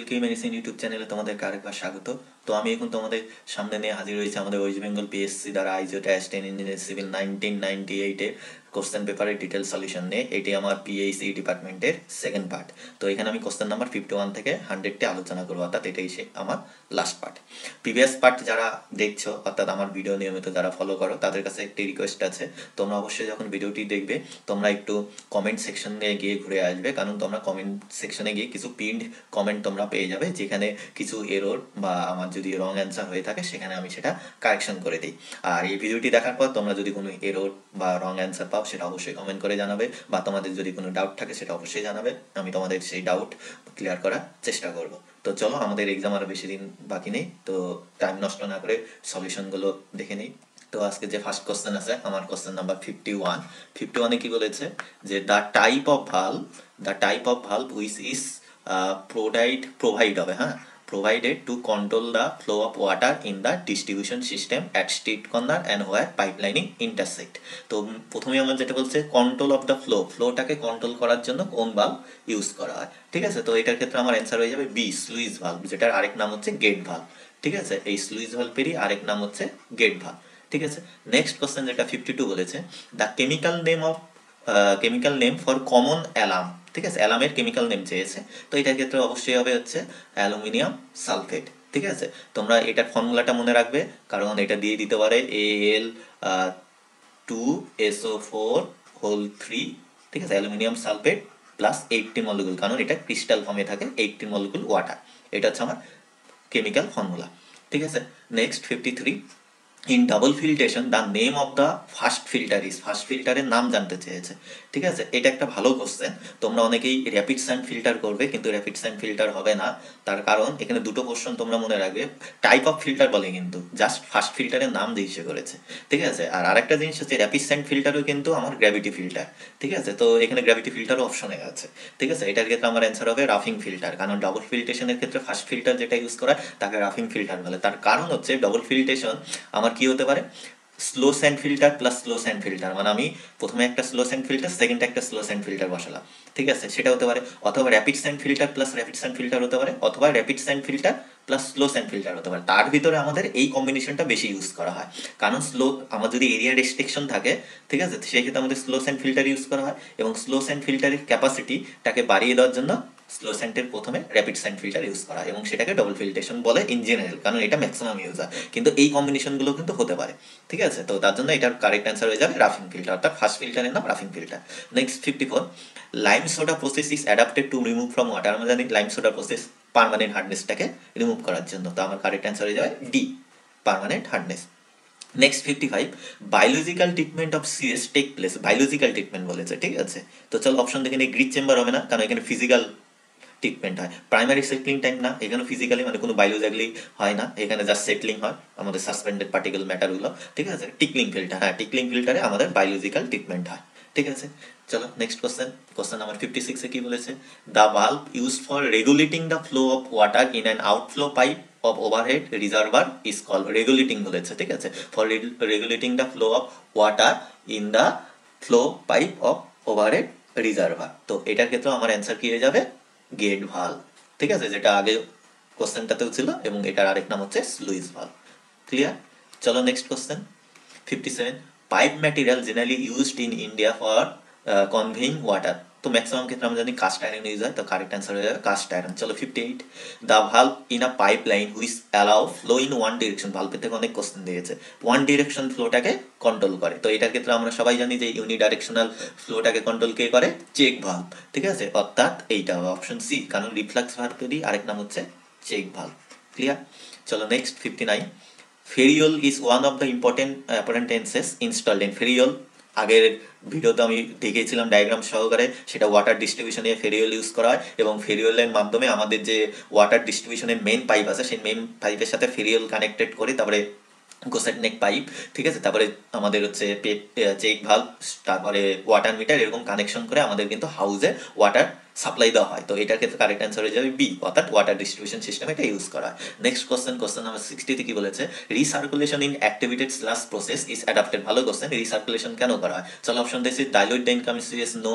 এলকে medicine YouTube চ্যানেলে তোমাদের আরেকবার স্বাগত। তো আমি এখন তোমাদের সামনে নিয়ে হাজির হয়েছি আমাদের ওয়েস্ট বেঙ্গল পিএসসি দ্বারা আয়োজিত অ্যাসিস্ট্যান্ট ইঞ্জিনিয়ার সিভিল 1998-এর কোশ্চেন পেপারের ডিটেল সলিউশন নিয়ে। এটি আমার পিএইচই ডিপার্টমেন্টের সেকেন্ড পার্ট। তো এখানে আমি কোশ্চেন নাম্বার 51 থেকে 100টি আলোচনা করবো, অর্থাৎ এটাই আমার লাস্ট পার্ট। প্রিভিয়াস পার্ট যারা দেখছো, অর্থাৎ আমার ভিডিও নিয়মিত যারা ফলো করো, তাদের কাছে একটি রিকোয়েস্ট আছে, তোমরা অবশ্যই যখন ভিডিওটি দেখবে তোমরা একটু কমেন্ট সেকশনে গিয়ে ঘুরে আসবে, কারণ তোমরা কমেন্ট সেকশনে গিয়ে কিছু পিন্ড কমেন্ট তোমরা পেয়ে যাবে, যেখানে কিছু এরর বা আমার যদি রং অ্যান্সার হয়ে থাকে সেখানে আমি সেটা কারেকশন করে দিই। আর এই ভিডিওটি দেখার পর তোমরা যদি কোনো এরর বা রং অ্যান্সার পাও সেটা অবশ্যই কমেন্ট করে জানাবে, বা তোমাদের যদি কোনো ডাউট থাকে সেটা অবশ্যই জানাবে, আমি তোমাদের সেই ডাউট ক্লিয়ার করার চেষ্টা করব। তো চলো, আমাদের এক্সাম আরও বেশি দিন বাকি নেই, তো টাইম নষ্ট না করে সলিউশনগুলো দেখে নিই। তো আজকে যে ফার্স্ট কোশ্চেন আছে আমার কোশ্চেন নাম্বার 51 কি বলেছে যে the type of valve which is provide হবে, হ্যাঁ, provided to control the flow of water in the distribution system at street corner and where pipelining intersect। তো প্রথমে আমরা যেটা বলছে কন্ট্রোল অফ দ্য ফ্লোটাকে কন্ট্রোল করার জন্য কোন ভাল্ব ইউজ করা হয়, ঠিক আছে। তো এটার ক্ষেত্রে আমার অ্যান্সার হয়ে যাবে বি, স্লুইস ভাল্ব, যেটার আরেক নাম হচ্ছে গেট ভাল্ব, ঠিক আছে। এই স্লুইস ভাল্বেরই আরেক নাম হচ্ছে গেট ভাল্ব, ঠিক আছে। নেক্সট কোশ্চেন যেটা 52 বলেছে the chemical name for common alarm, ঠিক আছে। অ্যালার্মের কেমিক্যাল নেম চেয়েছে, তো এটার ক্ষেত্রে অবশ্যই হবে হচ্ছে অ্যালুমিনিয়াম সালফেট, ঠিক আছে। তোমরা এটার ফর্মুলাটা মনে রাখবে, কারণ এটা দিয়ে দিতে পারে Al2SO4 ঠিক আছে, অ্যালুমিনিয়াম সালফেট প্লাস 18 মলিকুল, কারণ এটা ক্রিস্টাল ফর্মে থাকে, 18 মলিকুল ওয়াটার, এটা হচ্ছে আমার কেমিক্যাল ফর্মুলা, ঠিক আছে। Next 53 in double filtration the name of the first ফিল্টারের নাম জানতে চেয়েছে, ঠিক আছে। এটা একটা ভালো কোশ্চেন। তোমরা অনেকেই র্যাপিড স্যান্ড ফিল্টার করবে, কিন্তু র্যাপিড স্যান্ড ফিল্টার হবে না, তার কারণ এখানে দুটো কোশ্চেন তোমরা মনে রাখবে, টাইপ অফ ফিল্টার বলে কিন্তু জাস্ট ফার্স্ট ফিল্টারের নাম দিয়ে ইস্যু করেছে, ঠিক আছে। আর আরেকটা জিনিস হচ্ছে র্যাপিড স্যান্ড ফিল্টারও কিন্তু আমার গ্র্যাভিটি ফিল্টার, ঠিক আছে। তো এখানে গ্র্যাভিটি ফিল্টারও অপশনে আছে, ঠিক আছে। এটার ক্ষেত্রে আমার অ্যান্সার হবে রাফিং ফিল্টার, কারণ ডাবল ফিল্ট্রেশনের ক্ষেত্রে ফার্স্ট ফিল্টার যেটা ইউজ করা তাকে রাফিং ফিল্টার বলে। তার কারণ হচ্ছে ডাবল ফিল্ট্রেশন আমার কি হতে পারে, slow sand filter plus slow sand filter, মানে আমি প্রথমে একটা স্লো স্যান্ড ফিল্টার, সেকেন্ড একটা স্লো স্যান্ড ফিল্টার বসালাম, ঠিক আছে, সেটা হতে পারে। অথবা rapid sand filter plus rapid sand filter হতে পারে, অথবা rapid sand filter plus slow sand filter হতে পারে। তার ভিতরে আমাদের এই কম্বিনেশনটা বেশি ইউজ করা হয়, কারণ আমার যদি এরিয়া রেস্ট্রিকশন থাকে, ঠিক আছে, সেক্ষেত্রে আমাদের স্লো স্যান্ড ফিল্টার ইউজ করা হয়, এবং স্লো স্যান্ড ফিল্টারের ক্যাপাসিটিটাকে বাড়িয়ে দেওয়ার জন্য স্লো স্যান্ডের প্রথমে র্যাপিড স্যান্ড ফিল্টার ইউজ করা, এবং সেটাকে ডবল ফিল্ট্রেশন বলে ইন জেনারেল, কারণ এটা ম্যাক্সিমাম ইউজ হয়, কিন্তু এই কম্বিনেশনগুলো কিন্তু হতে পারে, ঠিক আছে। তো তার জন্য এটার কারেক্ট অ্যান্সার হয়ে যাবে রাফিং ফিল্টার, অর্থাৎ ফার্স্ট ফিল্টারের নাম রাফিং filter. Next 54 lime soda process is adapted to remove from water. আমরা জানি লাইম সোডা প্রসেস পার্মানেন্ট হার্ডনেসটাকে রিমুভ করার জন্য, তো আমার কারেক্ট অ্যান্সার হয়ে যাবে D, permanent hardness. Next 55 biological treatment of CS take place, biological treatment বলেছে, ঠিক আছে। তো চলো অপশন দেখে নিই, গ্রিড চেম্বার হবে না, কারণ এখানে ফিজিক্যাল ট্রিটমেন্ট হয়। প্রাইমারি সেটলিং টাইম না, এখানে ফিজিক্যালি মানে কোনো বায়োলজিক্যালি হয় না, এখানে জাস্ট সেটলিং হয় আমাদের সাসপেন্ডেড পার্টিকেল ম্যাটারগুলো, ঠিক আছে। টিকলিং ফিল্টার, হ্যাঁ, টিকলিং ফিল্টারে আমাদের বায়োলজিক্যাল ট্রিটমেন্ট হয়, ঠিক আছে। চলো নেক্সট কোশ্চেন নাম্বার 56 কি বলেছে the valve use for regulating the flow of water in an outflow pipe of overhead reservoir is call, regulating বলেছে, ঠিক আছে, for regulating the flow of water in the flow pipe of overhead reservoir. তো এটার ক্ষেত্রে আমার answer কি হয়ে যাবে গেট ভাল্ব, ঠিক আছে, যেটা আগে কোশ্চেনটাতেও ছিল, এবং এটার আরেক নাম হচ্ছে স্লুইস ভাল্ব, ক্লিয়ার। চলো next question 57 pipe material generally used in India for conveying water. তো ম্যাক্সিমাম ক্ষেত্রে আমরা জানি কাস্ট আয়রন ইউজ হয়, তো কারেক্ট অ্যান্সার হয়ে যাবে কাস্ট আয়রন। চলো 58 the valve in a pipe line which allow flow in one direction, ভাল্বের থেকে অনেক কোশ্চেন দিয়েছে, ওয়ান ডিরেকশন ফ্লোটাকে কন্ট্রোল করে। তো এটার ক্ষেত্রে আমরা সবাই জানি যে ইউনিডাইরেকশনাল ফ্লোটাকে কন্ট্রোল কে করে, চেক ভাল্ব, ঠিক আছে, অর্থাৎ এইটা অপশন সি, কারণ রিফ্লাক্স ভাল্বেরই আরেক নাম হচ্ছে চেক ভাল্ব, ক্লিয়ার। চলো next 59 ferrule is one of the important appurtenances installed in, ferrule আগের ভিডিওতে আমি দেখিয়েছিলাম ডায়াগ্রাম সহকারে, সেটা ওয়াটার ডিস্ট্রিবিউশনে ফেরিওল ইউজ করা হয়, এবং ফেরিওলের মাধ্যমে আমাদের যে ওয়াটার ডিস্ট্রিবিউশনের মেন পাইপ আছে সেই মেন পাইপের সাথে ফেরিওল কানেক্টেড করে, তারপরে গোসেট নেক পাইপ, ঠিক আছে, তারপরে আমাদের হচ্ছে চেক ভাল্ব, তারপরে ওয়াটার মিটার, এরকম কানেকশন করে আমাদের কিন্তু হাউসে ওয়াটার সাপ্লাই দেওয়া হয়, তো এটার ক্ষেত্রে কারেক্ট অ্যান্সার হয়ে যাবে বি, অর্থাৎ ওয়াটার ডিস্ট্রিবিউশন সিস্টেম এটা ইউজ করা হয়। নেক্সট কোশ্চেন নাম্বার 60 কি বলেছে, recirculation in activated sludge process is adapted. ভালো কোশ্চেন, রিসার্কুলেশন কেন করা হয়? চলো অপশন দিয়েছি, dilute the income serious no,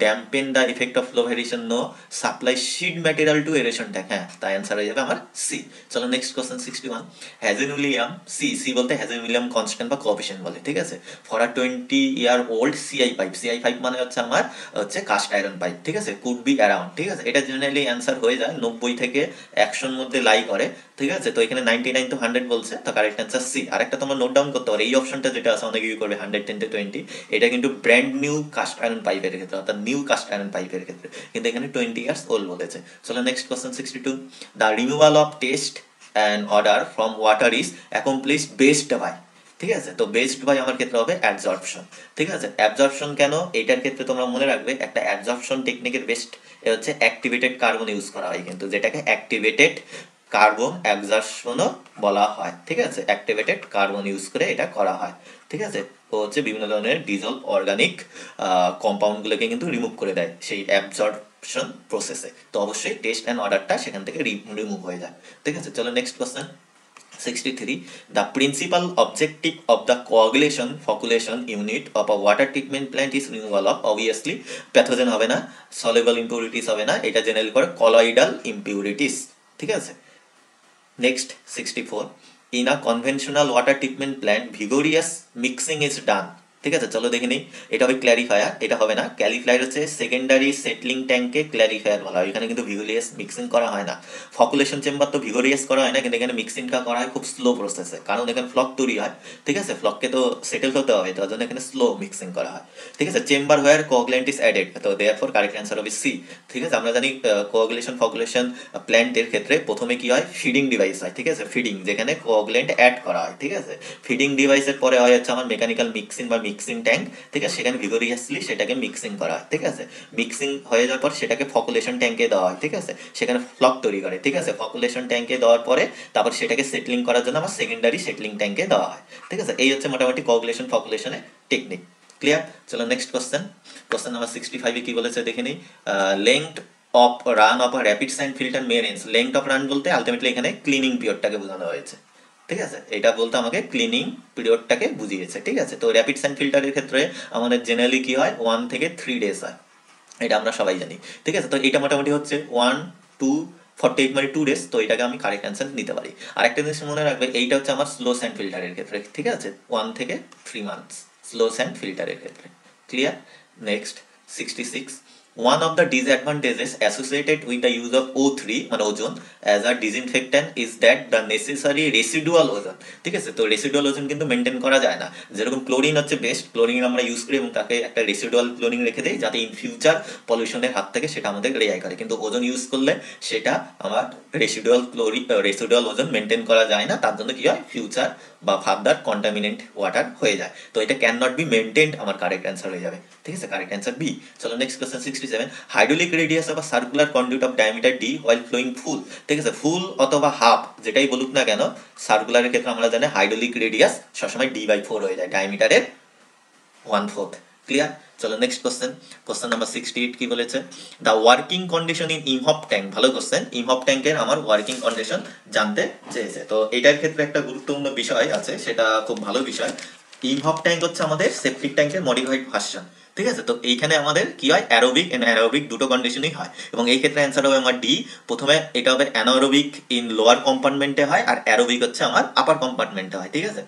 dampen the effect of flow variation no, supply seed material to aeration tank. হ্যাঁ, তাই অ্যান্সার হয়ে যাবে আমার সি। চলো next question 61, Hazen William, C বলতে হ্যাজেন উইলিয়াম কনস্ট্যান্ট বা কোএফিশিয়েন্ট বলে, ঠিক আছে, for a 20-year-old CI pipe, CI pipe মানে হচ্ছে আমার হচ্ছে কাস্ট আয়রন পাইপ, ঠিক আছে, কুড বি অ্যারাউন্ড, ঠিক আছে, এটা জেনারেলি অ্যান্সার হয়ে যায় 90 থেকে 100 মধ্যে লাই করে, ঠিক আছে, তো এখানে 99 to 100 বলছে, তো কারেক্ট অ্যান্সার সি। আরেকটা তোমরা নোট ডাউন করতে পারো, এই অপশনটা যেটা আছে অনেকে ইউ করবে 110 to 20, এটা কিন্তু ব্র্যান্ড নিউ কাস্ট আয়রন পাইপের ক্ষেত্রে, অর্থাৎ নিউ কাস্ট আয়রন পাইপের ক্ষেত্রে, কিন্তু এখানে 20 years old বলেছে। চলো next question 62, the removal of taste and order from water is accomplished based by, ঠিক আছে, তো বেসড বাই আমার ক্ষেত্রে হবে অ্যাবজর্পশন, ঠিক আছে। অ্যাবজর্পশন কেন, এটার ক্ষেত্রে তোমরা মনে রাখবে একটা অ্যাবজর্পশন টেকনিকের বেস্ট হচ্ছে অ্যাক্টিভেটেড কার্বন ইউজ করা হয়, কিন্তু যেটাকে অ্যাক্টিভেটেড কার্বন অ্যাবজর্পশনও বলা হয়, ঠিক আছে, অ্যাক্টিভেটেড কার্বন ইউজ করে এটা করা হয়, ঠিক আছে, তো হচ্ছে বিভিন্ন ধরনের ডিজলভ অর্গানিক কম্পাউন্ডগুলোকে কিন্তু রিমুভ করে দেয় সেই অ্যাবজর্পশন প্রসেসে, তো অবশ্যই টেস্ট অ্যান্ড অর্ডারটা সেখান থেকে রিমুভ হয়ে যায়, ঠিক আছে। চলো next question 63, the principal objective of the coagulation flocculation unit of a water treatment plant is removal of obviously pathogen হবে না, soluble impurities হবে না, এটা জেনারেল করে colloidal impurities, ঠিক আছে। Next 64, in a conventional water treatment plant vigorous mixing is done, ঠিক আছে, চলো দেখে নিই, এটা হবে ক্ল্যারিফায়ার, এটা হবে না, ক্ল্যারিফায়ার হচ্ছে সেকেন্ডারি সেটলিং ট্যাঙ্কে ক্ল্যারিফায়ার বলা হয়, এখানে কিন্তু ভিগোরিয়াস মিক্সিং করা হয় না। ফকুলেশন চেম্বার তো ভিগোরিয়াস করা হয় না, কিন্তু এখানে মিক্সিংটা করা হয় খুব স্লো প্রসেসে, কারণ এখানে ফ্লক তৈরি হয়, ঠিক আছে, ফ্লককে তো সেটেল হতে হবে, তার জন্য এখানে স্লো মিক্সিং করা হয়, ঠিক আছে। চেম্বার হোয়ার কোয়াগুল্যান্ট ইজ অ্যাডেড, তো দেয়ারফর কারেক্ট অ্যান্সার হবে সি, ঠিক আছে। আমরা জানি কোয়াগুলেশন ফকুলেশন প্ল্যান্টের ক্ষেত্রে প্রথমে কি হয়, ফিডিং ডিভাইস হয়, ঠিক আছে, ফিডিং যেখানে কোয়াগুল্যান্ট অ্যাড করা হয়, ঠিক আছে, ফিডিং ডিভাইসের পরে হয় হচ্ছে আমার মেকানিক্যাল মিক্সিং বা মিক্সিং ট্যাঙ্ক, ঠিক আছে, সেখানে ভিগোরিয়াসলি সেটাকে মিক্সিং করা হয়, ঠিক আছে, মিক্সিং হয়ে যাওয়ার পর সেটাকে ফকুলেশন ট্যাঙ্কে দেওয়া হয়, ঠিক আছে, সেখানে ফ্লক তৈরি করে, ঠিক আছে, ফকুলেশন ট্যাঙ্কে দেওয়ার পরে তারপর সেটাকে সেটলিং করার জন্য আমার সেকেন্ডারি সেটলিং ট্যাঙ্কে দেওয়া হয়, ঠিক আছে, এই হচ্ছে মোটামুটি কোয়াগুলেশন ফকুলেশনের টেকনিক, ক্লিয়ার। চলো নেক্সট কোশ্চেন নাম্বার 65 কি বলেছে দেখে নিই, length of run of a rapid sand filter may range, length of run বলতে আলটিমেটলি এখানে ক্লিনিং পিরিয়ডটাকে বোঝানো হয়েছে, ঠিক আছে, এটা বলতে আমাকে ক্লিনিং পিরিয়ডটাকে বুঝিয়েছে, ঠিক আছে। তো র্যাপিড সাইন ফিল্টারের ক্ষেত্রে আমাদের জেনারেলি কি হয় 1 থেকে 3 days হয়, এটা আমরা সবাই জানি, ঠিক আছে, তো এটা মোটামুটি হচ্ছে 1 to 48 মানে 2 days, তো এটাকে আমি কারেক্ট অ্যান্সার নিতে পারি। আরেকটা জিনিস মনে রাখবে, এইটা হচ্ছে আমার স্লো স্যান্ড ফিল্টারের ক্ষেত্রে, ঠিক আছে, 1 থেকে 3 months স্লো স্যান্ড ফিল্টারের ক্ষেত্রে, clear. Next 66, one of the disadvantages associated with the use of O3 মানে ওজন as a disinfectant is that the necessary residual ozone, ঠিক আছে, তো রেসিডুয়াল ওজন কিন্তু মেনটেন করা যায় না, যেরকম ক্লোরিন হচ্ছে বেস্ট, ক্লোরিন আমরা ইউজ করি এবং তাকে একটা রেসিডুয়াল ক্লোরিন রেখে দেই যাতে ইন ফিউচার পলিউশনের হাত থেকে সেটা আমাদের রেহাই করে, কিন্তু ওজন ইউজ করলে সেটা আমার রেসিডুয়াল ওজন মেনটেন করা যায় না, তার জন্য কি হয় ফিউচার বা ফার্দার কন্টামিনেন্ট ওয়াটার হয়ে যায়, তো এটা ক্যান নট বি মেনটেন্ড, আমার কারেক্ট অ্যান্সার হয়ে যাবে, ঠিক আছে, কারেক্ট অ্যান্সার বি। চলো next question 67, hydraulic radius of a circular conduit of diameter D while flowing full, ঠিক আছে, ফুল অথবা হাফ যেটাই বলুক না কেন, সার্কুলারের ক্ষেত্রে আমরা জানি হাইড্রোলিক রেডিয়াস সবসময় d/4 হয়ে যায়, ডায়ামিটারের 1/4, ক্লিয়ার। চলো নেক্সট কোশ্চেন নাম্বার 68 কি বলেছে, the working condition in Imhoff tank, ভালো কোশ্চেন, ইমহপ ট্যাঙ্কের আমার ওয়ার্কিং কন্ডিশন জানতে চেয়েছে, তো এটার ক্ষেত্রে একটা গুরুত্বপূর্ণ বিষয় আছে, সেটা খুব ভালো বিষয়, ইমহপ ট্যাঙ্ক হচ্ছে আমাদের সেপটিক ট্যাঙ্কের মডিফাইড ভার্সন, ঠিক আছে, তো এইখানে আমাদের কি হয় অ্যারোবিক এন্ড অ্যারোবিক দুটো কন্ডিশনই হয়, এবং এই ক্ষেত্রে অ্যান্সার হবে আমার ডি, প্রথমে এটা হবে অ্যানারোবিক ইন লোয়ার কম্পার্টমেন্টে হয়, আর অ্যারোবিক হচ্ছে আমার আপার কম্পার্টমেন্টে হয়, ঠিক আছে,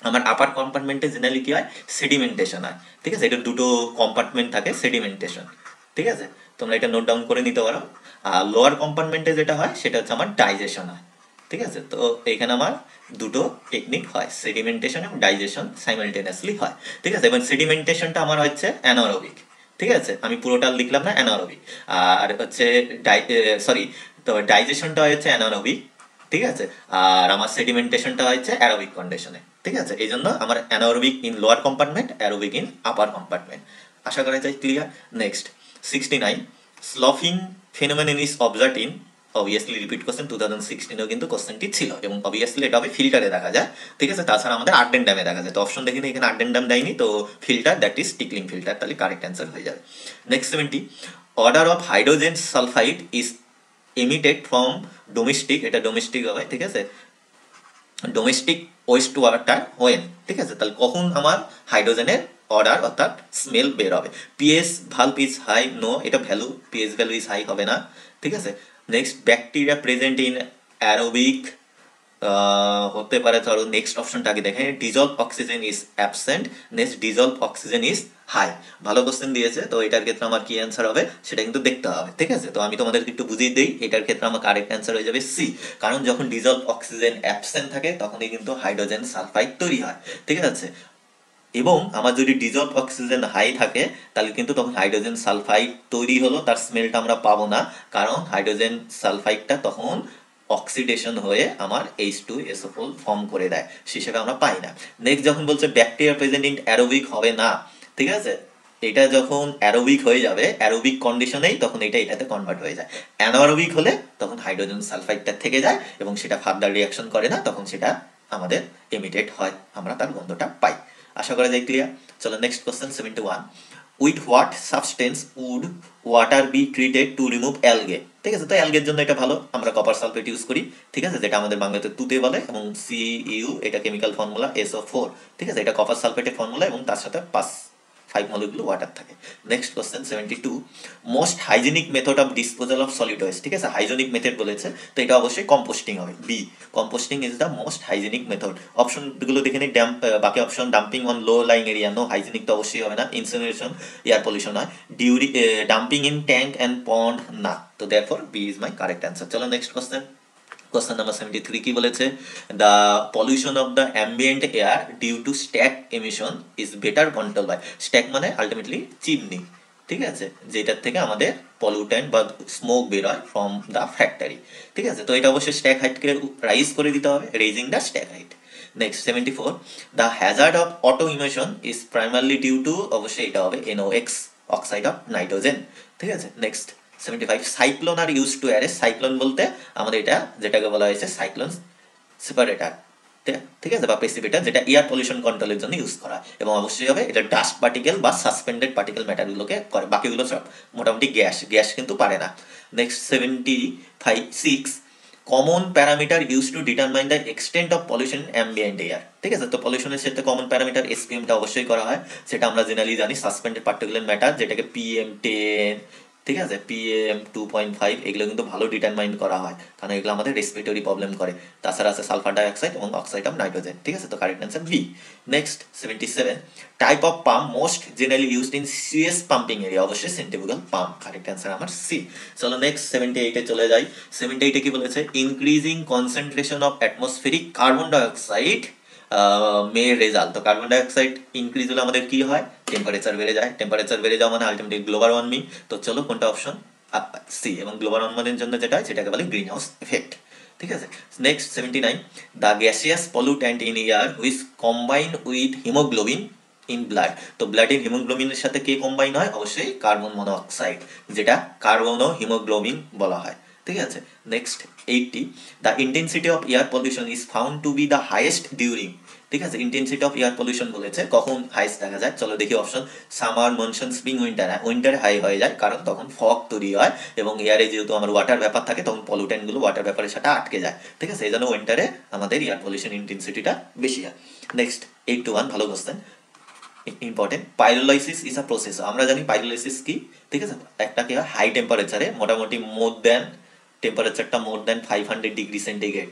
আমার আপার কম্পার্টমেন্টে জেনারেলি কি হয় সেডিমেন্টেশন হয়, ঠিক আছে, এটা দুটো কম্পার্টমেন্ট থাকে সেডিমেন্টেশন, ঠিক আছে, তোমরা এটা নোট ডাউন করে নিতে পারো। আর লোয়ার কম্পার্টমেন্টে যেটা হয় সেটা হচ্ছে আমার ডাইজেশন হয়, ঠিক আছে, তো এখানে আমার দুটো টেকনিক হয়, সেডিমেন্টেশন এবং ডাইজেশন সাইমালটেনিয়াসলি হয়, ঠিক আছে, এবং সেডিমেন্টেশনটা আমার হচ্ছে অ্যানারোবিক, ঠিক আছে, আমি পুরোটা লিখলাম না অ্যানারোবিক, আর হচ্ছে তো ডাইজেশনটা হচ্ছে অ্যানারোবিক, ঠিক আছে, আর আমার সেডিমেন্টেশনটা হচ্ছে অ্যারোবিক কন্ডিশনে, ঠিক আছে, এই জন্য আমার anaerobic in lower compartment, aerobic in upper compartment, আশা করা যায় clear. Next 69, sloughing phenomenon is observed in, obviously repeat question, 2016এও কিন্তু কোশ্চেনটি ছিল, এবং অবভিয়াসলি এটা হবে ফিল্টারে দেখা যায়, ঠিক আছে, তাছাড়া আমাদের আর্ডেনডামে দেখা যায়, তো অপশন দেখিনি এখানে আর্ডেনডাম দেয়নি, তো filter that is tickling filter, তাহলে কারেক্ট অ্যান্সার হয়ে যাবে। Next 70, order of hydrogen sulphide is emitted from domestic, এটা ডোমেস্টিক হবে, ঠিক আছে, ডোমেস্টিক ওয়েস্ট ওয়াটার হোয়েন, ঠিক আছে, তাহলে কখন আমার হাইড্রোজেনের অর্ডার অর্থাৎ স্মেল বের হবে। PH valve is high, no, এটা value, pH value is high হবে না, ঠিক আছে। Next bacteria present in aerobic হতে পারে, ধরো নেক্সট অপশনটা আগে দেখেন, dissolve oxygen is absent, next dissolve oxygen is high. ভালো কোশ্চেন দিয়েছে, তো এটার ক্ষেত্রে আমার কি অ্যান্সার হবে সেটা কিন্তু দেখতে হবে, ঠিক আছে। তো আমি তোমাদেরকে একটু বুঝিয়ে দিই, এটার ক্ষেত্রে আমার কারেক্ট অ্যান্সার হয়ে যাবে সি, কারণ যখন ডিজলভ অক্সিজেন অ্যাবসেন্ট থাকে তখনই কিন্তু হাইড্রোজেন সালফাইড তৈরি হয়, ঠিক আছে। এবং আমার যদি ডিজলভ অক্সিজেন হাই থাকে তাহলে কিন্তু তখন হাইড্রোজেন সালফাইড তৈরি হলো, তার স্মেলটা আমরা পাবো না, কারণ হাইড্রোজেন সালফাইডটা তখন অক্সিডেশন হয়ে আমার H2SO4 ফর্ম করে দেয়, সে হিসেবে আমরা পাই না। নেক্সট যখন বলছে ব্যাকটেরিয়া প্রেজেন্ট ইন অ্যারোবিক হবে না, ঠিক আছে, এটা যখন অ্যারোবিক হয়ে যাবে, অ্যারোবিক কন্ডিশনেই তখন এটা এটাতে কনভার্ট হয়ে যায়। অ্যানারোবিক হলে তখন হাইড্রোজেন সালফাইডটা থেকে যায় এবং সেটা ফার্দার রিয়াকশন করে না, তখন সেটা আমাদের এমিটেড হয়, আমরা তার গন্ধটা পাই। আশা করা যায় ক্লিয়ার। চলো next question 71, with what substance would water be treated to remove algae, ঠিক আছে। তো অ্যালগের জন্য এটা ভালো, আমরা কপার সালফেট ইউজ করি, ঠিক আছে, যেটা আমাদের বাংলাতে তুতে বলে, এবং CU এটা কেমিক্যাল ফর্মুলা SO4, ঠিক আছে, এটা কপার সালফেটের ফর্মুলা এবং তার সাথে 5 মলিকুল ওয়াটার থাকে। Next question 72, most hygienic method of disposal of solid waste, ঠিক আছে, হাইজেনিক মেথড বলেছে, তো এটা অবশ্যই কম্পোস্টিং হবে, B, composting is the most hygienic method. অপশনগুলো দেখে নিই, বাকি option dumping on low lying area, no, hygienic তো অবশ্যই হবে না, ইনসিনারেশন এয়ার পলিউশন হয়, dumping in tank and pond না, তো therefore B is my correct answer. চলো নেক্সট কোশ্চেন, কোশ্চেন নাম্বার 73 কি বলেছে, the pollution of the ambient air due to stack emission is better control by, stack মানে ultimately chimney, ঠিক আছে, যেটার থেকে আমাদের পলিউটেন্ট বা স্মোক বের হয় ফ্রম দ্য ফ্যাক্টরি, ঠিক আছে, তো এটা অবশ্যই স্ট্যাক হাইটকে রাইজ করে দিতে হবে, raising the stack height. Next 74, the hazard of auto emission is primarily due to, অবশ্যই এটা হবে NOx, অক্সাইড অফ নাইট্রোজেন, ঠিক আছে। Next 75, cyclone are use to arrest, cyclone বলতে আমাদের এটা যেটাকে বলা হয়েছে সাইক্লোন সেপারেটার, ঠিক আছে, বা প্রেসিপিটার, যেটা এয়ার পলিউশন কন্ট্রোলের জন্য ইউজ করা, এবং অবশ্যই হবে এটা ডাস্ট পার্টিকেল বা সাসপেন্ডেড পার্টিকেল ম্যাটারগুলোকে করে, বাকিগুলো সব মোটামুটি গ্যাস কিন্তু পারে না। Next 75, 6, common parameter use to determine the extent of pollution ambient air, ঠিক আছে, তো পলিউশনের সাথে কমন প্যারামিটার SPMটা অবশ্যই করা হয়, সেটা আমরা জেনারেলি জানি সাসপেন্ডেড পার্টিকুলার ম্যাটার, যেটাকে PM10, ঠিক আছে, PM2.5, এগুলো কিন্তু ভালো ডিটারমাইন করা হয়, কারণ এগুলো আমাদের রেসপিরেটরি প্রবলেম করে। তাছাড়া আছে সালফার ডাইঅক্সাইড এবং অক্সাইড অফ নাইট্রোজেন, ঠিক আছে, তো correct answer B. Next 77, type of pump most generally used in CS pumping area, অবশ্যই সেন্ট্রিফুগাল পাম্প, কারেক্ট অ্যান্সার আমার সি। চলো নেক্সট 78-এ চলে যাই। 78-এ কি বলেছে, increasing concentration of atmospheric carbon dioxide may result, তো কার্বন ডাইঅক্সাইড ইনক্রিজ হলে আমাদের কি হয়, টেম্পারেচার বেড়ে যায়, টেম্পারেচার বেড়ে যাওয়া মানে আলটিমেটলি গ্লোবাল ওয়ার্মিং, তো চলো কোনটা অপশন, সি, এবং গ্লোবাল ওয়ার্মিংয়ের জন্য যেটা হয় সেটাকে বলে গ্রিন হাউস এফেক্ট, ঠিক আছে। Next 79, the gaseous pollutant in air which combine with haemoglobin in blood, তো ব্লাডের হিমোগ্লোবিনের সাথে কে কম্বাইন হয়, অবশ্যই কার্বন মনোঅক্সাইড, যেটা কার্বনো হিমোগ্লোবিন বলা হয়, ঠিক আছে। Next 80, the intensity of air pollution is found to B the highest during, ঠিক আছে, ইন্টেন্সিটি অফ এয়ার পলিউশন বলেছে কখন হাইয়েস্ট দেখা যায়, চলো দেখি option, summer, monsoon, spring, winter, winter high হয়ে যায়, কারণ তখন ফগ তৈরি হয় এবং এয়ারে যেহেতু আমার ওয়াটার ব্যাপার থাকে তখন পলিউটেন্টগুলো ওয়াটার ব্যাপারের সাথে আটকে যায়, ঠিক আছে, এই জন্য উইন্টারে আমাদের এয়ার পলিউশন ইন্টেন্সিটিটা বেশি হয়। নেক্সট 81, ভালো question, important, pyrolysis is a process, আমরা জানি পাইরোলাইসিস কি, ঠিক আছে, একটা কি হয় হাই টেম্পারেচারে, মোটামুটি টেম্পারেচারটা মোর দ্যান 500 ডিগ্রি সেন্টিগ্রেড,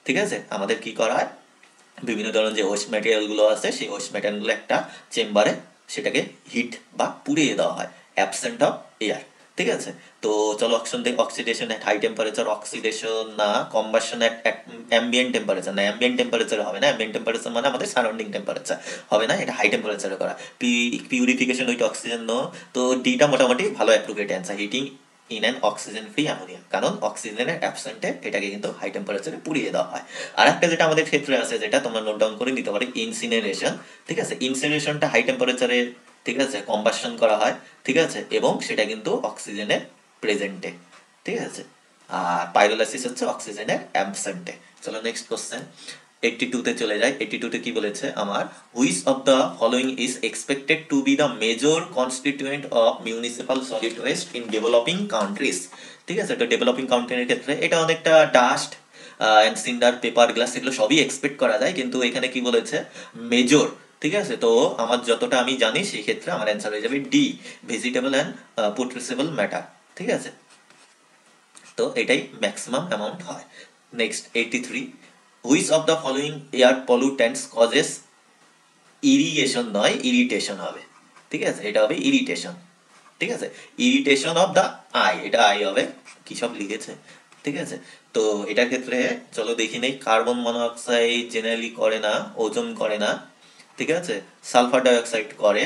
ঠিক আছে, আমাদের কি করা হয়, বিভিন্ন ধরনের যে ওয়েস্ট ম্যাটেরিয়ালগুলো আছে সেই ওয়েস্ট ম্যাটেরিয়ালগুলো একটা চেম্বারে সেটাকে হিট বা পুড়িয়ে দেওয়া হয়, অ্যাবসেন্ট অফ এয়ার, ঠিক আছে। তো চলো অপশন দেখি, oxidation at high temperature, oxidation না, কম্বাসন এট অ্যাম্বিয়েন্ট টেম্পারেচার না, অ্যাম্বিয়েন্ট টেম্পারেচার হবে না, অ্যাম্বিয়েন্ট টেম্পারেচার মানে আমাদের সারাউন্ডিং টেম্পারেচার হবে না, এটা হাই টেম্পারেচারে করা, পিউরিফিকেশন উইথ অক্সিজেন নো, তো ডিটা মোটামুটি ভালো appropriate answer, heating in an oxygen free ammonia, কারণ অক্সিজেনের অ্যাবসেন্টে এটাকে কিন্তু হাই টেম্পারেচারে পুড়িয়ে দেওয়া হয়। আর একটা যেটা আমাদের ক্ষেত্রে আছে, যেটা তোমরা নোট ডাউন করে নিতে পারো, ইনসিনারেশন, ঠিক আছে, ইনসিনারেশনটা হাই টেম্পারেচারে, ঠিক আছে, কম্বাসন করা হয়, ঠিক আছে, এবং সেটা কিন্তু অক্সিজেনের প্রেজেন্টে, ঠিক আছে, আর পাইরোলাইসিস হচ্ছে অক্সিজেনের অ্যাবসেন্টে। চলো নেক্সট কোশ্চেন, 82 তে চলে যাই। 82 তে কি বলেছে আমার, which of the following is expected to B the major constituent of municipal solid waste in developing countries. ঠিক আছে, তো ডেভেলপিং কান্ট্রির ক্ষেত্রে এটা অনেকটা dust and cinder, paper, glass এগুলো সবই এক্সপেক্ট করা যায়, কিন্তু এখানে কি বলেছে মেজর। ঠিক আছে, তো আমার যতটা আমি জানি সেই ক্ষেত্রে আমার অ্যান্সার হয়ে যাবে D, vegetable and putrescible matter. ঠিক আছে, তো এটাই ম্যাক্সিমাম অ্যামাউন্ট হয়। Next 83, which of the following air pollutants causes irrigation, নয় ইরিটেশন হবে। ঠিক আছে, এটা হবে ইরিটেশন। ঠিক আছে, ইরিটেশন অফ দ্য আই, এটা আই হবে, কি সব লিখেছে। ঠিক আছে, তো এটার ক্ষেত্রে চলো দেখি নেই। কার্বন মনোঅক্সাইড জেনারেলি করে না, ওজন করে না। ঠিক আছে, সালফার ডাইঅক্সাইড করে।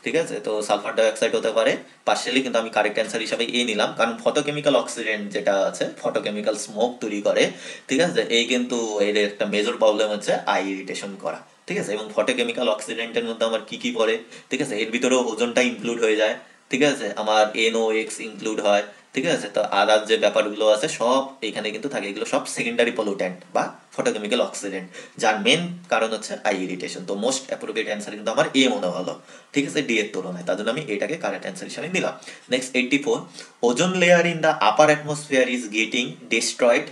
ঠিক আছে, তো সালফার ডাইঅক্সাইড হতে পারে পার্শিয়ালি, কিন্তু আমি কারেক্ট অ্যান্সার হিসাবে এ নিলাম, কারণ ফটোকেমিক্যাল অক্সিডেন্ট যেটা আছে, ফটোকেমিক্যাল স্মোক তৈরি করে। ঠিক আছে, এই কিন্তু এর একটা মেজর প্রবলেম হচ্ছে আই ইরিটেশন করা। ঠিক আছে, এবং ফটোকেমিক্যাল অক্সিডেন্টের মধ্যে আমার কি কি পড়ে, ঠিক আছে, এর ভিতরেও ওজনটা ইনক্লুড হয়ে যায়। ঠিক আছে, আমার NOx ইনক্লুড হয়। ঠিক আছে, তো আর যে ব্যাপারগুলো আছে সব এখানে কিন্তু থাকে, এগুলো সব সেকেন্ডারি পলিউট্যান্ট বা ফটোকেমিক্যাল অক্সিডেন্ট, যার মেন কারণ হচ্ছে আই ইরিটেশন। তো মোস্ট অ্যাপ্রোপ্রিয়েট অ্যান্সার কিন্তু আমার এ মনে হলো। ঠিক আছে, ডি এর তুলনায়, তার জন্য আমি এটাকে কারেক্ট অ্যান্সার হিসাবে নিলাম। Next 84, ozone layer in the upper atmosphere is getting destroyed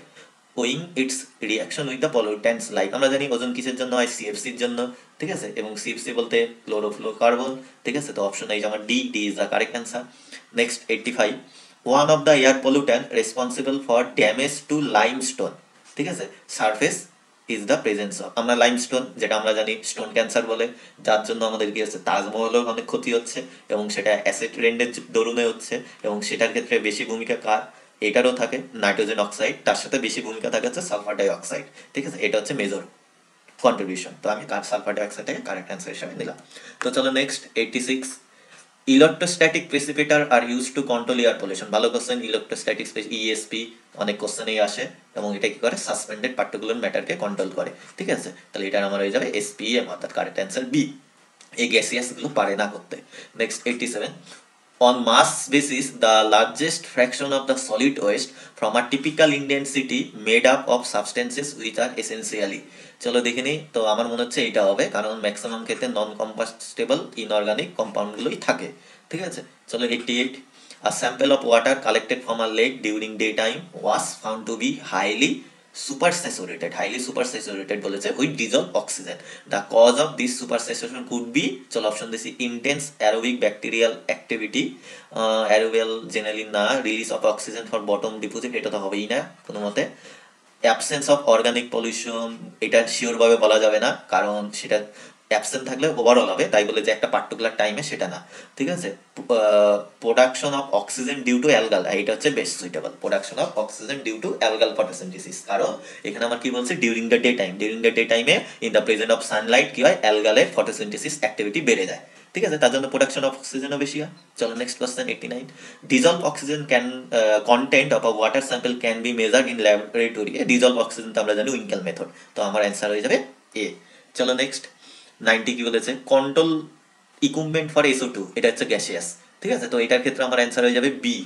owing its reaction with the pollutants like, আমরা জানি ওজন কিসের জন্য হয়, CFCর জন্য। ঠিক আছে, এবং CFC বলতে ক্লোরোফ্লোরোকার্বন। ঠিক আছে, তো অপশন এই যে আমার D, D is the correct answer. Next 85, one of the air pollutant responsible for damage to limestone. ঠিক আছে, surface is the presence of, আমরা লাইমস্টোন যেটা আমরা জানি স্টোন ক্যান্সার বলে, যার জন্য আমাদের কি হচ্ছে, তাজমহলের অনেক ক্ষতি হচ্ছে, এবং সেটা অ্যাসিড রেন্ডের দরুনে হচ্ছে, এবং সেটার ক্ষেত্রে বেশি ভূমিকা কার, এটারও থাকে নাইট্রোজেন অক্সাইড, তার সাথে বেশি ভূমিকা থাকে হচ্ছে সালফার ডাই অক্সাইড। ঠিক আছে, এটা হচ্ছে মেজর কন্ট্রিবিউশন, তো আমি সালফার ডাই অক্সাইডটাকে কারেক্ট অ্যান্সার হিসাবে নিলাম। তো চলো next 86, electrostatic precipitator are use to control air pollution. ভালো কোশ্চেন, ইলেকট্রোস্ট্যাটিক ESP অনেক কোশ্চেনেই আসে, এবং এটা কি করে, সাসপেন্ডেড পার্টিকুলার ম্যাটারকে কন্ট্রোল করে। ঠিক আছে, তাহলে এটা আমার হয়ে যাবে SPM, অর্থাৎ কারেক্ট অ্যান্সার বি, এই গ্যাসিয়াসগুলো পারে না করতে। Next 87, on mass basis the largest fraction of the solid waste from a typical Indian city made up of substances which are essentially, চলো দেখে নিই। তো আমার মনে হচ্ছে এটা হবে, কারণ ম্যাক্সিমাম ক্ষেত্রে নন কম্পাস্টেবল ইনঅর্গানিক কম্পাউন্ডগুলোই থাকে। ঠিক আছে, চলো 88, a sample of water collected from a lake during daytime was found to be highly supersaturated বলেছে with dissolved oxygen. The cause of this supersaturation could be, চলো অপশন দিছি, intense aerobic bacterial activity, অ্যারোবিয়াল generally না, release of oxygen for bottom deposit, এটা তো হবেই না কোনো মতে। অ্যাবসেন্স অফ অর্গানিক পলিউশন, এটা শিওরভাবে বলা যাবে না, কারণ সেটা অ্যাবসেন্ট থাকলে ওভারঅল হবে, তাই বলে যে একটা পার্টিকুলার টাইমে সেটা না। ঠিক আছে, production of oxygen due to algal, এটা হচ্ছে best suitable, production of oxygen due to algal photosynthesis, কারণ এখানে আমার কি বলছে, ডিউরিং দ্য ডে টাইমে in the present of sunlight কি হয়, অ্যালগালের ফটোসিনথেসিস অ্যাক্টিভিটি বেড়ে যায়। ঠিক আছে, তার জন্য প্রোডাকশন অফ অক্সিজেনও বেশি হয়। চলো next question 89, dissolved oxygen can content of a water sample can be measured in laboratory, dissolved oxygen তো আমরা জানি উইঙ্কেল মেথড, তো আমার অ্যান্সার হয়ে যাবে এ। চলো নেক্সট 90 কি বলেছে, কন্ট্রোল ইকুইপমেন্ট ফর SO2, এটা হচ্ছে গ্যাসিয়াস। ঠিক আছে, তো এটার ক্ষেত্রে আমার অ্যান্সার হয়ে যাবে বি,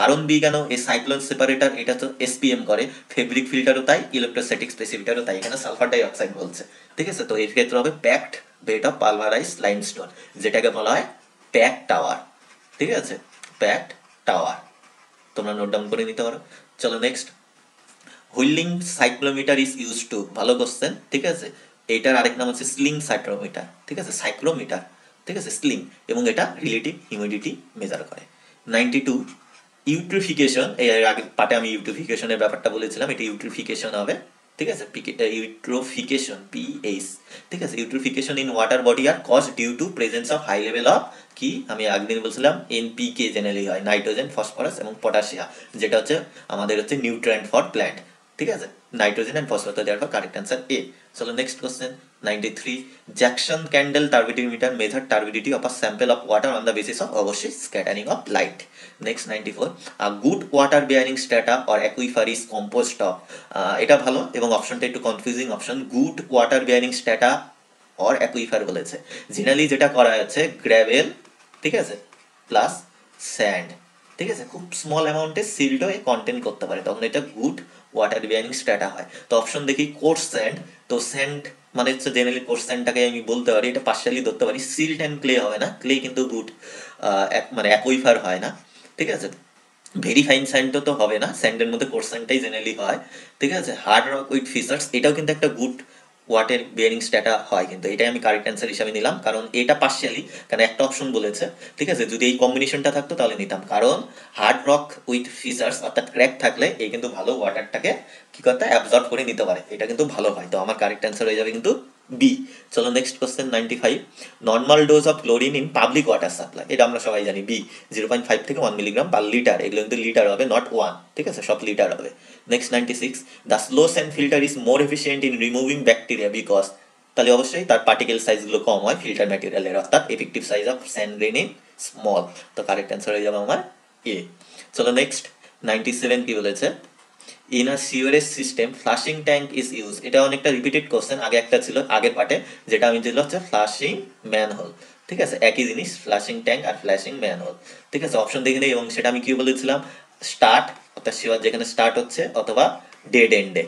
কারণ বি কেন, এই সাইক্লোন সেপারেটর এটা তো SPM করে, ফেব্রিক ফিল্টারও তাই, ইলেকট্রোস্ট্যাটিক প্রেসিপিটারও তাই, এখানে সালফার ডাই অক্সাইড বলছে। ঠিক আছে, তো এর ক্ষেত্রে হবে packed bed of pulverize limestone, যেটাকে বলা হয় প্যাক টাওয়ার। ঠিক আছে, প্যাকড টাওয়ার, তোমরা নোট ডাউন করে নিতে পারো। চলো next, whirling psychrometer is use to, ভালো কোশ্চেন। ঠিক আছে, এইটার আরেক নাম হচ্ছে স্লিং সাইক্লোমিটার। ঠিক আছে, সাইক্লোমিটার, ঠিক আছে, স্লিং, এবং এটা রিলেটিভ হিউমিডিটি মেজার করে। 92, ইউট্রিফিকেশন, এর আগে পার্টে আমি ইউট্রিফিকেশনের ব্যাপারটা বলেছিলাম, এটা ইউট্রিফিকেশন হবে। ঠিক আছে, ইউট্রোফিকেশন PH। ঠিক আছে, eutrophication in water body are cause due to presence of high level of, কি আমি আগদিন বলছিলাম NPK জেনারেলি হয়, নাইট্রোজেন, ফসফরাস এবং পটাশিয়াম, যেটা হচ্ছে আমাদের হচ্ছে নিউট্রিয়েন্ট ফর প্ল্যান্ট। ঠিক আছে, নাইট্রোজেন অ্যান্ড ফসফরাস, দেওয়ার পর কারেক্ট অ্যান্সার এ। চলো next question 93, Jackson candle turbidimeter measure turbidity of a sample of water on the basis of অবশ্যই scattering of light. Next 94, a good water bearing strata or aquifer is composed of, এটা ভালো, এবং অপশনটা একটু confusing option, good water bearing strata or aquifer বলেছে। Generally যেটা করা হচ্ছে গ্র্যাভেল, ঠিক আছে, প্লাস স্যান্ড। ঠিক আছে, খুব স্মল অ্যামাউন্টে সিল্টও কন্টেন্ট করতে পারে, তখন এটা গুড ওয়াটার বিয়ারিং স্ট্র্যাটা হয়। তো অপশন দেখি কোর্স স্যান্ড, তো স্যান্ড মানে হচ্ছে জেনারেলি কোর্স স্যান্ডটাকে আমি বলতে পারি, এটা পার্শালি ধরতে পারি, সিল্ট অ্যান্ড ক্লে হবে না, ক্লে কিন্তু গুড মানে অ্যাকুইফার হয় না, ঠিক আছে। ভেরি ফাইন স্যান্ড তো হবে না, স্যান্ডের মধ্যে কোর্স স্যান্ডটাই জেনারেলি হয়, ঠিক আছে। হার্ড রক উইথ ফিসার্স, এটাও কিন্তু একটা গুড ওয়াটার বিয়ারিং স্ট্যাটা হয়, কিন্তু এটাই আমি কারেক্ট অ্যান্সার হিসাবে নিলাম, কারণ এটা পার্শিয়ালি, কারণ একটা অপশন বলেছে, ঠিক আছে। যদি এই কম্বিনেশনটা থাকতো তাহলে নিতাম, কারণ হার্ড রক উইথ ফিসার্স অর্থাৎ ক্র্যাক থাকলে এই কিন্তু ভালো ওয়াটারটাকে কি করতে অ্যাবজর্ব করে নিতে পারে, এটা কিন্তু ভালো হয়। তো আমার কারেক্ট অ্যান্সার হয়ে যাবে কিন্তু বি। চলো next question 95, normal dose of chlorine in public water supply, এটা আমরা সবাই জানি বি, 0.5 থেকে 1 মিলিগ্রাম পার লিটার, এগুলো কিন্তু লিটার হবে, নট ওয়ান, ঠিক আছে, সব লিটার হবে। Next 96, the slow sand filter is more efficient in removing bacteria because, তাহলে অবশ্যই তার পার্টিকেল সাইজগুলো কম হয় ফিল্টার ম্যাটেরিয়ালের, অর্থাৎ effective size of sand grain in small, তো কারেক্ট অ্যান্সার হয়ে যাবে আমার এ। চলো নেক্সট 97 কি বলেছে, in a sewerage system flushing tank is use, এটা অনেকটা রিপিটেড কোশ্চেন, আগে একটা ছিল আগের পার্টে, যেটা আমি ছিল হচ্ছে ফ্লাশিং ম্যানহোল, ঠিক আছে, একই জিনিস ফ্লাশিং ট্যাঙ্ক আর ফ্লাশিং ম্যানহোল, ঠিক আছে। অপশন দেখে নেই, এবং সেটা আমি কি বলেছিলাম, স্টার্ট অর্থাৎ শিওর যেখানে স্টার্ট হচ্ছে, অথবা ডেড এন্ডে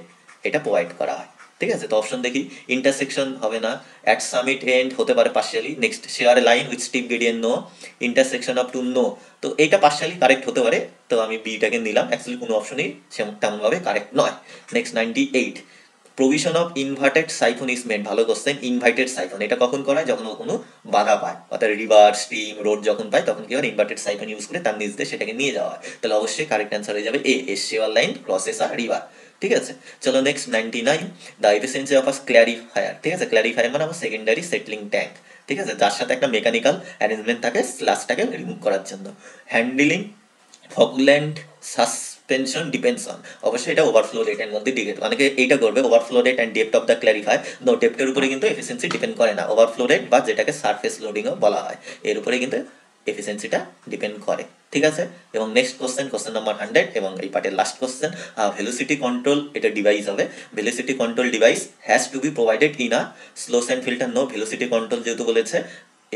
এটা প্রোভাইড করা হয়, ঠিক আছে। তো অপশন দেখি, ইন্টারসেকশন হবে না, অ্যাট সামিট এন্ড হতে পারে partially, next share a line with steep gradient no, intersection of two no, তো এইটা পার্শিয়ালি কারেক্ট হতে পারে, তো আমি বিটাকে নিলাম, অ্যাকচুয়ালি কোনো অপশনই তেমনভাবে কারেক্ট নয়। Next 98, provision of inverted siphon is made, ভালো কোশ্চেন, ইনভাইটেড সাইফন এটা কখন করা হয়, যখন কোনো বাধা পায়, অর্থাৎ রিভার স্ট্রিম রোড যখন পায় তখন কি হয়, ইনভার্টেড সাইফন ইউজ করে তার নিচ দিয়ে সেটাকে নিয়ে যাওয়া হয়, তাহলে অবশ্যই কারেক্ট অ্যান্সার হয়ে যাবে A, sewer line crosses a river, ঠিক আছে। চলো next 99, the efficiency of a clarifier, ঠিক আছে, ক্ল্যারিফায়ার মানে আমার সেকেন্ডারি সেটলিং ট্যাঙ্ক, ঠিক আছে, যার সাথে একটা মেকানিক্যাল অ্যারেঞ্জমেন্ট থাকে স্লাশটাকে রিমুভ করার জন্য। Handling flocculent suspension depends on, অবশ্যই এটা ওভারফ্লো রেটের মধ্যে ডিপেন্ড, অনেকে এইটা করবে overflow rate and depth of the clarifier, no ডেপথের উপরে কিন্তু এফিসিয়েন্সি ডিপেন্ড করে না, ওভারফ্লো রেট বা যেটাকে সারফেস লোডিংও বলা হয় এর উপরে কিন্তু এফিসিয়েন্সিটা ডিপেন্ড করে, ঠিক আছে। এবং নেক্সট কোশ্চেন, কোশ্চেন নাম্বার 100 এবং এই পার্টের লাস্ট কোশ্চেন, ভেলোসিটি কন্ট্রোল এটা ডিভাইস হবে, velocity control device has to be provided in a slow sand filter, no, velocity control যেহেতু বলেছে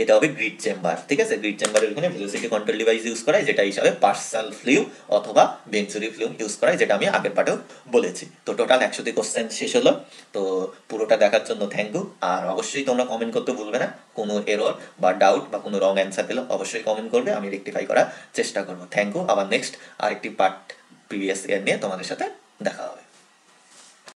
এটা হবে গ্রিড চেম্বার, ঠিক আছে, গ্রিড চেম্বারের ওখানে ভেলোসিটি কন্ট্রোল ডিভাইস ইউজ করা হয়, যেটা হিসাবে পার্সাল ফ্লুম অথবা বেঞ্চুরি ফ্লুম ইউজ করা হয়, যেটা আমি আগের পার্টেও বলেছি। তো টোটাল 100টি কোশ্চেন শেষ হলো, তো পুরোটা দেখার জন্য থ্যাংক ইউ, আর অবশ্যই তোমরা কমেন্ট করতে ভুলবে না, কোনো এরর বা ডাউট বা কোনো রং অ্যান্সার পেলে অবশ্যই কমেন্ট করবে, আমি রেকটিফাই করার চেষ্টা করবো। থ্যাংক ইউ, আবার নেক্সট আরেকটি পার্ট প্রিভিয়াস ইয়ার নিয়ে তোমাদের সাথে দেখা হবে।